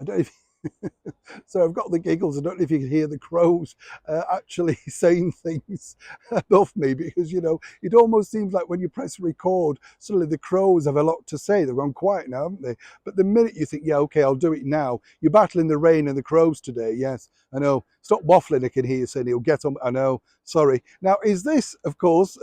I don't know if so I've got the giggles. I don't know if you can hear the crows actually saying things above me, because it almost seems like when you press record, suddenly the crows have a lot to say. They've gone quiet now, haven't they? But the minute you think, yeah, okay, I'll do it now, you're battling the rain and the crows today. Yes, I know. Stop waffling, I can hear you saying. He'll get on. I know. Sorry. Now, is this, of course,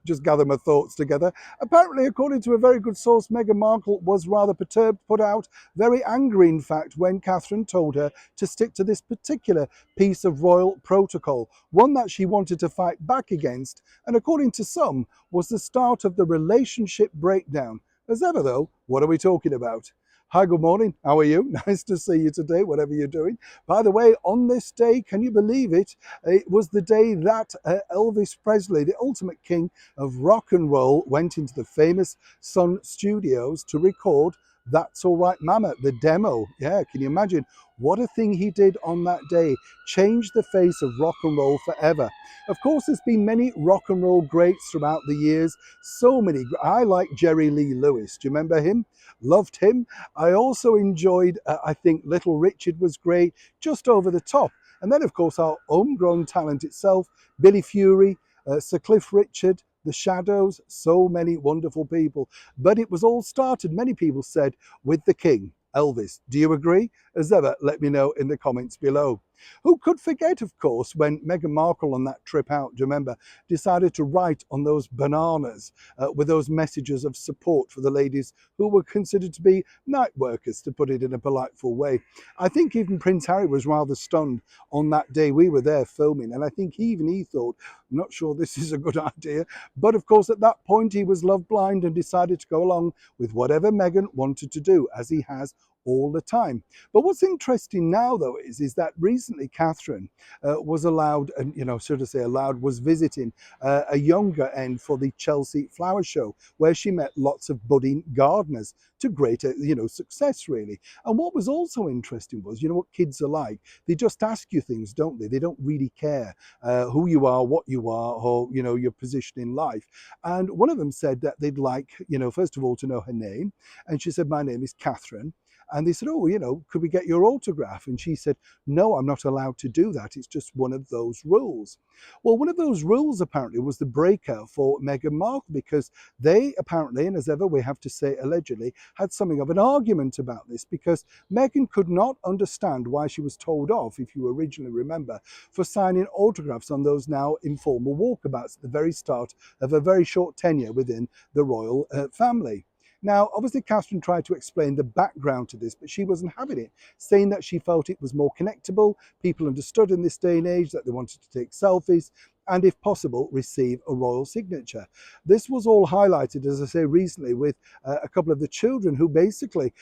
just gather my thoughts together. Apparently, according to a very good source, Meghan Markle was rather perturbed, put out, very angry, in fact, when Catherine told her to stick to this particular piece of royal protocol, one that she wanted to fight back against, and according to some, was the start of the relationship breakdown. As ever, though, what are we talking about? Hi, good morning. How are you? Nice to see you today, whatever you're doing. By the way, on this day, can you believe it? It was the day that Elvis Presley, the ultimate king of rock and roll, went into the famous Sun Studios to record That's All Right Mama, the demo. Yeah, can you imagine? What a thing he did on that day. Changed the face of rock and roll forever. Of course, there's been many rock and roll greats throughout the years. So many. I like Jerry Lee Lewis. Do you remember him? Loved him. I also enjoyed, I think Little Richard was great, just over the top. And then, of course, our homegrown talent itself, Billy Fury, Sir Cliff Richard, The Shadows, so many wonderful people. But it was all started, many people said, with the king, Elvis. Do you agree? As ever, let me know in the comments below. Who could forget, of course, when Meghan Markle on that trip out, do you remember, decided to write on those bananas with those messages of support for the ladies who were considered to be night workers, to put it in a politeful way. I think even Prince Harry was rather stunned on that day. We were there filming, and I think he thought, I'm not sure this is a good idea. But of course, at that point, he was love blind and decided to go along with whatever Meghan wanted to do, as he has all the time. But what's interesting now, though, is that recently Catherine was allowed, and should I say allowed, was visiting a younger end for the Chelsea Flower Show, where she met lots of budding gardeners to great success, really. And what was also interesting was, what kids are like, they just ask you things, don't they? They don't really care who you are, what you are, or your position in life. And one of them said that they'd like, first of all, to know her name, and she said, my name is Catherine. And they said, oh, could we get your autograph? And she said, no, I'm not allowed to do that. It's just one of those rules. Well, one of those rules apparently was the breaker for Meghan Markle, because they apparently, and as ever we have to say allegedly, had something of an argument about this, because Meghan could not understand why she was told off, if you originally remember, for signing autographs on those now informal walkabouts at the very start of a very short tenure within the royal family. Now, obviously, Catherine tried to explain the background to this, but she wasn't having it, saying that she felt it was more connectable. People understood in this day and age that they wanted to take selfies and, if possible, receive a royal signature. This was all highlighted, as I say, recently with a couple of the children who basically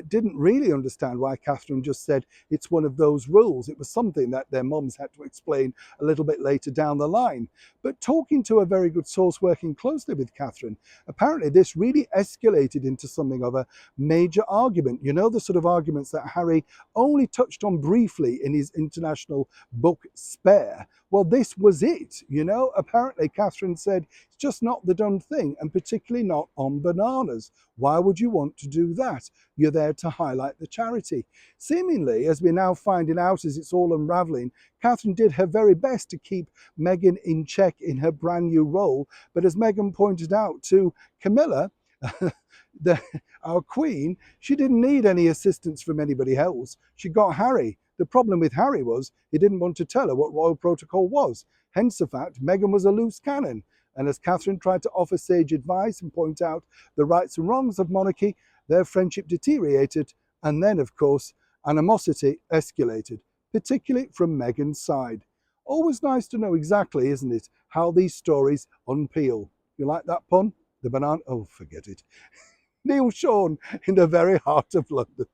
didn't really understand why Catherine just said it's one of those rules. It was something that their mums had to explain a little bit later down the line. But talking to a very good source working closely with Catherine, apparently this really escalated into something of a major argument. The sort of arguments that Harry only touched on briefly in his international book Spare. Well, this was it. Apparently Catherine said it's just not the done thing, and particularly not on bananas. Why would you want to do that? You're there to highlight the charity. Seemingly, as we're now finding out as it's all unraveling, Catherine did her very best to keep Meghan in check in her brand new role. But as Meghan pointed out to Camilla, our queen, she didn't need any assistance from anybody else. She got Harry. The problem with Harry was he didn't want to tell her what royal protocol was. Hence the fact Meghan was a loose cannon. And as Catherine tried to offer sage advice and point out the rights and wrongs of monarchy, their friendship deteriorated. And then, of course, animosity escalated, particularly from Meghan's side. Always nice to know exactly, isn't it, how these stories unpeel. You like that pun? The banana? Oh, forget it. Neil Sean in the very heart of London.